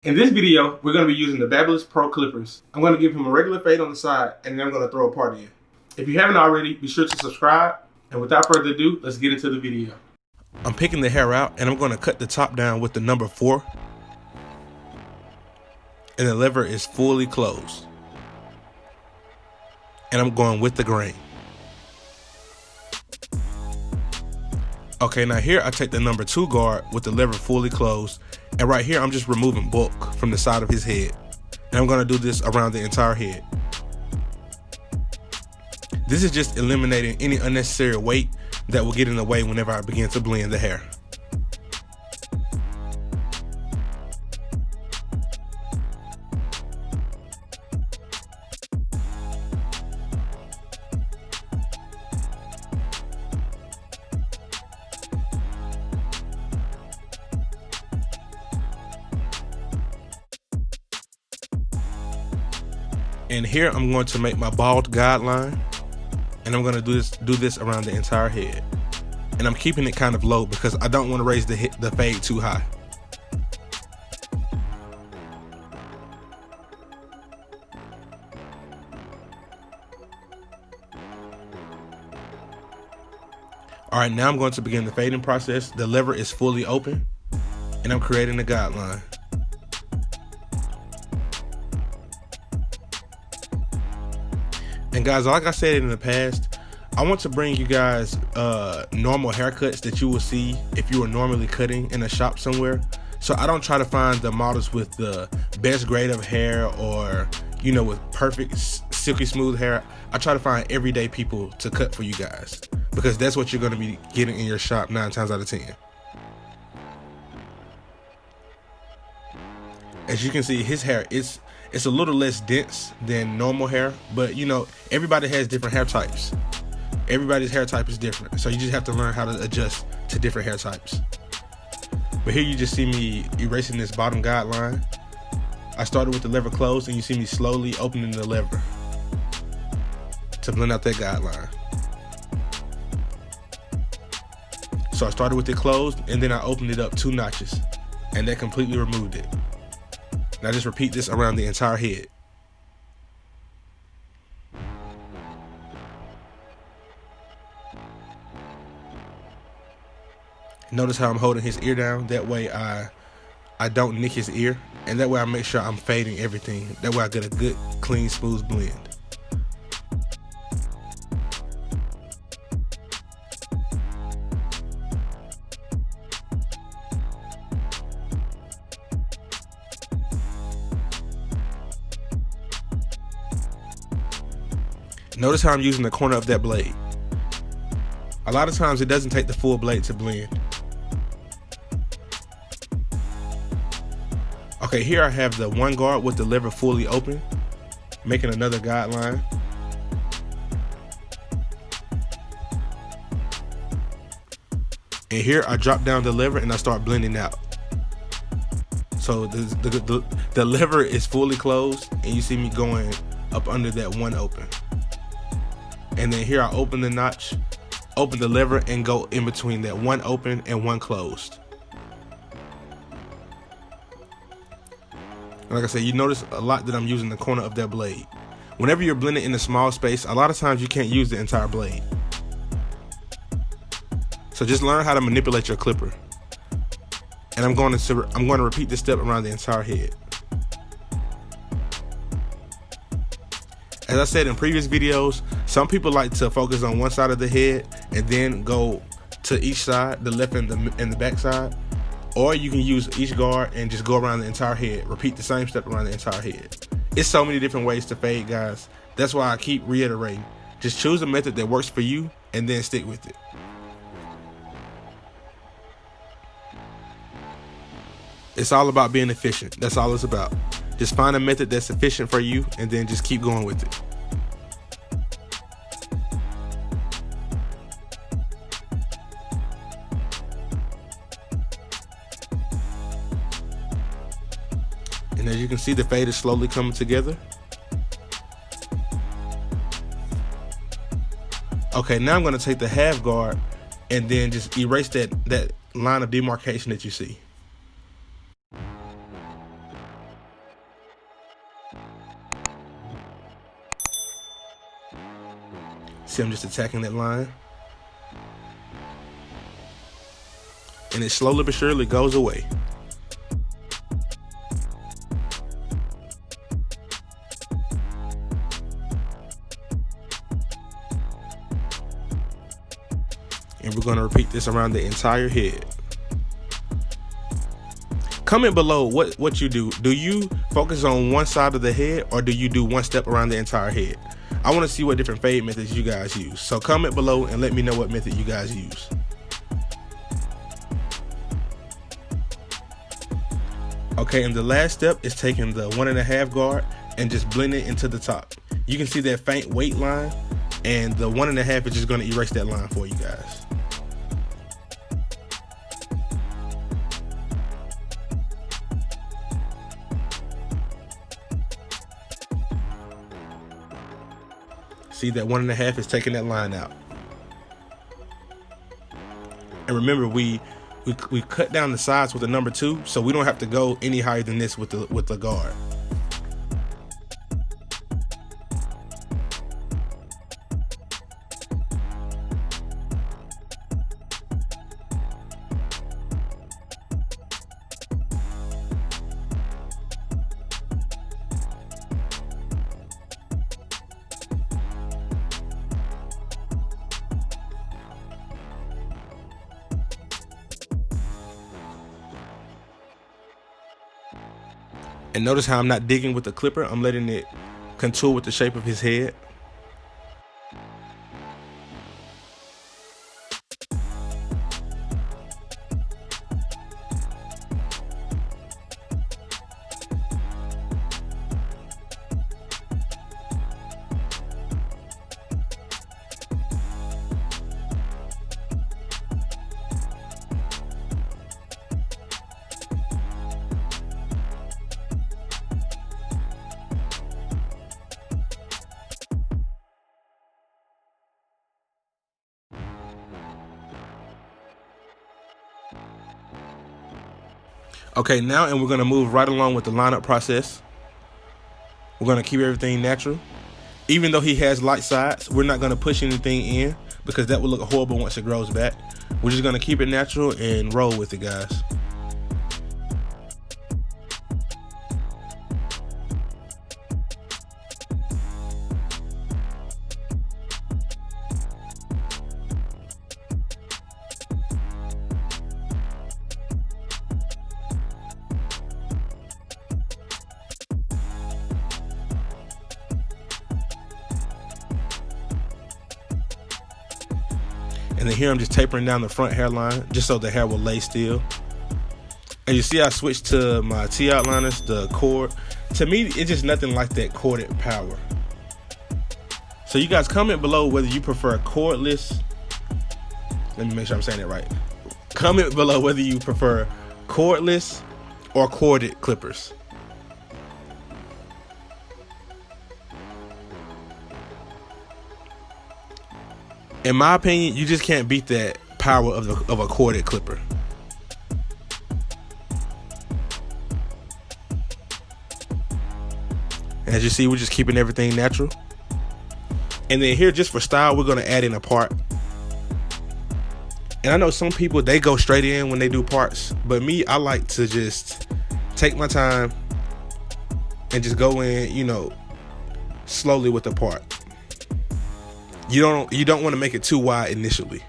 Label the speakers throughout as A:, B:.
A: In this video, we're going to be using the Barber's Pro Clippers. I'm going to give him a regular fade on the side, and then I'm going to throw a part in. If you haven't already, be sure to subscribe. And without further ado, let's get into the video. I'm picking the hair out, and I'm going to cut the top down with the number 4. And the lever is fully closed. And I'm going with the grain. Okay, now here I take the number 2 guard with the lever fully closed. And right here, I'm just removing bulk from the side of his head. And I'm gonna do this around the entire head. This is just eliminating any unnecessary weight that will get in the way whenever I begin to blend the hair. And here I'm going to make my bald guideline, and I'm going to do this around the entire head. And I'm keeping it kind of low because I don't want to raise the fade too high. All right, now I'm going to begin the fading process. The lever is fully open, and I'm creating the guideline. And guys, like I said in the past, I want to bring you guys normal haircuts that you will see if you were normally cutting in a shop somewhere. So I don't try to find the models with the best grade of hair or, you know, with perfect silky smooth hair. I try to find everyday people to cut for you guys, because that's what you're going to be getting in your shop 9 times out of 10. As you can see, his hair it's a little less dense than normal hair, but you know, everybody has different hair types. Everybody's hair type is different, so you just have to learn how to adjust to different hair types. But here you just see me erasing this bottom guideline. I started with the lever closed, and you see me slowly opening the lever to blend out that guideline. So I started with it closed, and then I opened it up 2 notches, and that completely removed it. Now just repeat this around the entire head. Notice how I'm holding his ear down. That way I don't nick his ear. And that way I make sure I'm fading everything. That way I get a good, clean, smooth blend. Notice how I'm using the corner of that blade. A lot of times it doesn't take the full blade to blend. Okay, here I have the 1 guard with the lever fully open, making another guideline. And here I drop down the lever and I start blending out. So the lever is fully closed, and you see me going up under that 1 open. And then here I open the notch, open the lever, and go in between that 1 open and 1 closed. And like I said, you notice a lot that I'm using the corner of that blade. Whenever you're blending in a small space, a lot of times you can't use the entire blade. So just learn how to manipulate your clipper. And I'm going to repeat this step around the entire head. As I said in previous videos, some people like to focus on one side of the head and then go to each side, the left and the back side. Or you can use each guard and just go around the entire head. Repeat the same step around the entire head. It's so many different ways to fade, guys. That's why I keep reiterating. Just choose a method that works for you and then stick with it. It's all about being efficient. That's all it's about. Just find a method that's efficient for you and then just keep going with it. And as you can see, the fade is slowly coming together. Okay, now I'm going to take the half guard and then just erase that line of demarcation that you see. See, I'm just attacking that line. And it slowly but surely goes away. And we're going to repeat this around the entire head. Comment below what you do. Do you focus on one side of the head, or do you do one step around the entire head? I want to see what different fade methods you guys use. So comment below and let me know what method you guys use. Okay, and the last step is taking the 1.5 guard and just blend it into the top. You can see that faint weight line, and the 1.5 is just going to erase that line for you guys. See, that 1.5 is taking that line out. And remember, we cut down the sides with the number 2, so we don't have to go any higher than this with the guard. And notice how I'm not digging with the clipper. I'm letting it contour with the shape of his head. Okay, now, and we're going to move right along with the lineup process. We're going to keep everything natural. Even though he has light sides, we're not going to push anything in because that will look horrible once it grows back. We're just going to keep it natural and roll with it, guys. And then here I'm just tapering down the front hairline just so the hair will lay still. And you see I switched to my T-outliners, the cord. To me, it's just nothing like that corded power. So you guys comment below whether you prefer cordless. Let me make sure I'm saying it right. Comment below whether you prefer cordless or corded clippers. In my opinion, you just can't beat that power of a corded clipper. And as you see, we're just keeping everything natural. And then here, just for style, we're going to add in a part. And I know some people, they go straight in when they do parts. But me, I like to just take my time and just go in, you know, slowly with the part. You don't want to make it too wide initially.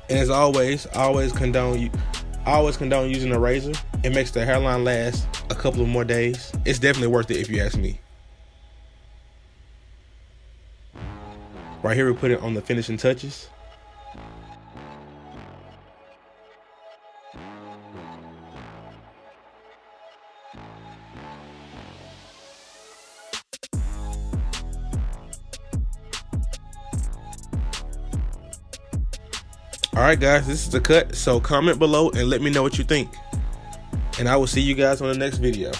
A: And as always, I always condone using a razor. It makes the hairline last a couple of more days. It's definitely worth it if you ask me. Right here we put it on the finishing touches. Alright guys, this is the cut, so comment below and let me know what you think. And I will see you guys on the next video.